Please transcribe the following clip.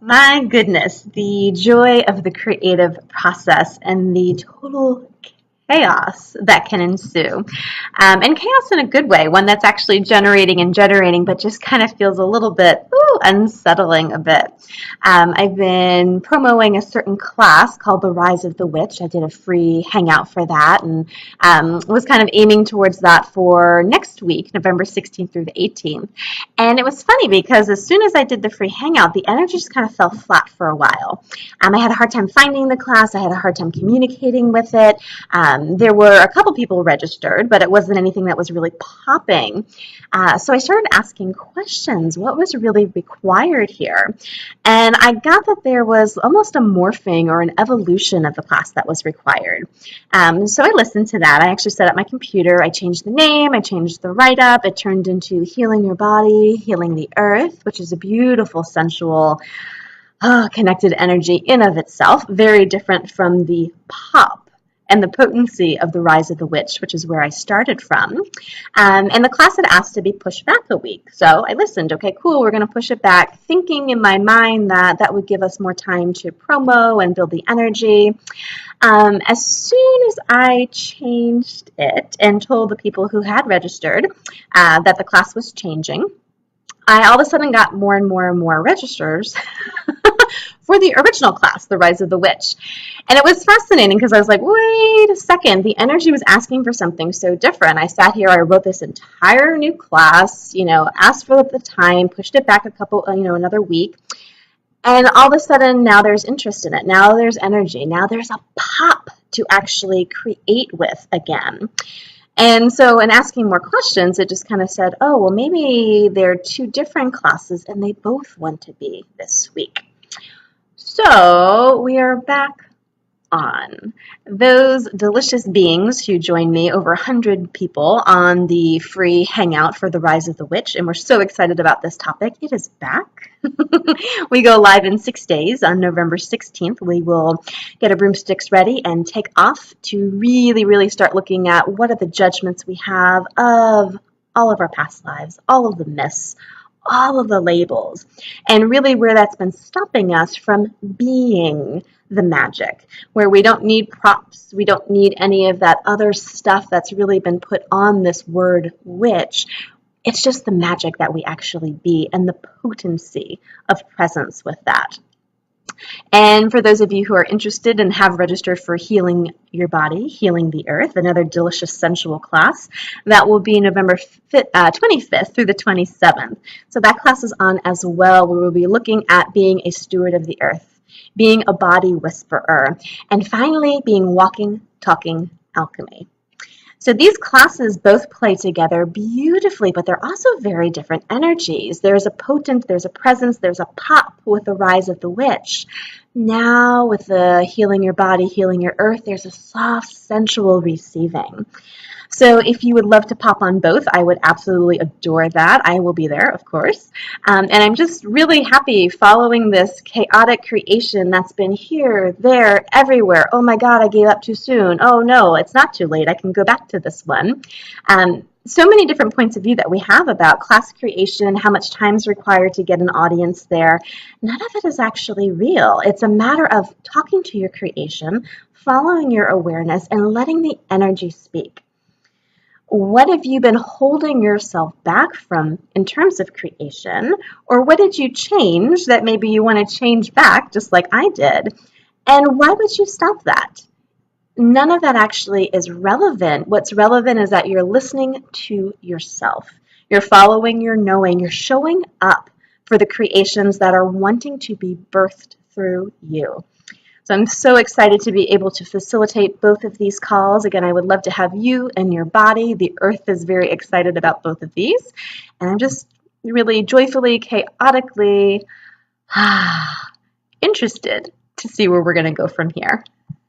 My goodness, the joy of the creative process and the total chaos that can ensue. And chaos in a good way, one that's actually generating, but just kind of feels a little bit unsettling a bit. I've been promoting a certain class called The Rise of the Witch. I did a free hangout for that and was kind of aiming towards that for next week, November 16th through the 18th. And it was funny because as soon as I did the free hangout, the energy just kind of fell flat for a while. I had a hard time finding the class. I had a hard time communicating with it. There were a couple people registered, but it wasn't anything that was really popping. So I started asking questions. What was really required here? And I got that there was almost a morphing or an evolution of the class that was required. So I listened to that. I actually set up my computer. I changed the name. I changed the write-up. It turned into Healing Your Body, Healing the Earth, which is a beautiful, sensual, connected energy in of itself. Very different from the pop and the potency of The Rise of the Witch, which is where I started from. And the class had asked to be pushed back a week. So I listened, okay, cool, we're gonna push it back, thinking in my mind that that would give us more time to promo and build the energy. As soon as I changed it and told the people who had registered that the class was changing, I all of a sudden got more and more and more registers for the original class, The Rise of the Witch. And it was fascinating because I was like, wait a second, the energy was asking for something so different. I sat here, I wrote this entire new class, asked for the time, pushed it back a couple, another week. And all of a sudden, now there's interest in it. Now there's energy. Now there's a pop to actually create with again. And so in asking more questions, it just kind of said, oh, well, maybe they're two different classes and they both want to be this week. So we are back on. Those delicious beings who joined me, over 100 people on the free hangout for The Rise of the Witch, and we're so excited about this topic. It is back. We go live in 6 days. On November 16th, we will get our broomsticks ready and take off to really, really start looking at what are the judgments we have of all of our past lives, all of the myths, all of the labels, and really where that's been stopping us from being the magic, where we don't need props, we don't need any of that other stuff that's really been put on this word witch. It's just the magic that we actually be and the potency of presence with that. And for those of you who are interested and have registered for Healing Your Body, Healing the Earth, another delicious sensual class, that will be November 25th through the 27th. So that class is on as well, where we'll be looking at being a steward of the earth, being a body whisperer, and finally being walking, talking alchemy. So these classes both play together beautifully, but they're also very different energies. There's a potent, there's a presence, there's a pop with the Rise of the Witch. Now with the Healing Your Body, Healing Your Earth, there's a soft, sensual receiving. So if you would love to pop on both, I would absolutely adore that. I will be there, of course. And I'm just really happy following this chaotic creation that's been here, there, everywhere. Oh my God, I gave up too soon. Oh no, it's not too late. I can go back to this one. So many different points of view that we have about class creation, how much time is required to get an audience there. None of it is actually real. It's a matter of talking to your creation, following your awareness, and letting the energy speak. What have you been holding yourself back from in terms of creation? Or what did you change that maybe you want to change back, just like I did? And why would you stop that? None of that actually is relevant. What's relevant is that you're listening to yourself. You're following your knowing. You're showing up for the creations that are wanting to be birthed through you. So I'm so excited to be able to facilitate both of these calls. Again, I would love to have you and your body. The earth is very excited about both of these. And I'm just really joyfully, chaotically interested to see where we're going to go from here.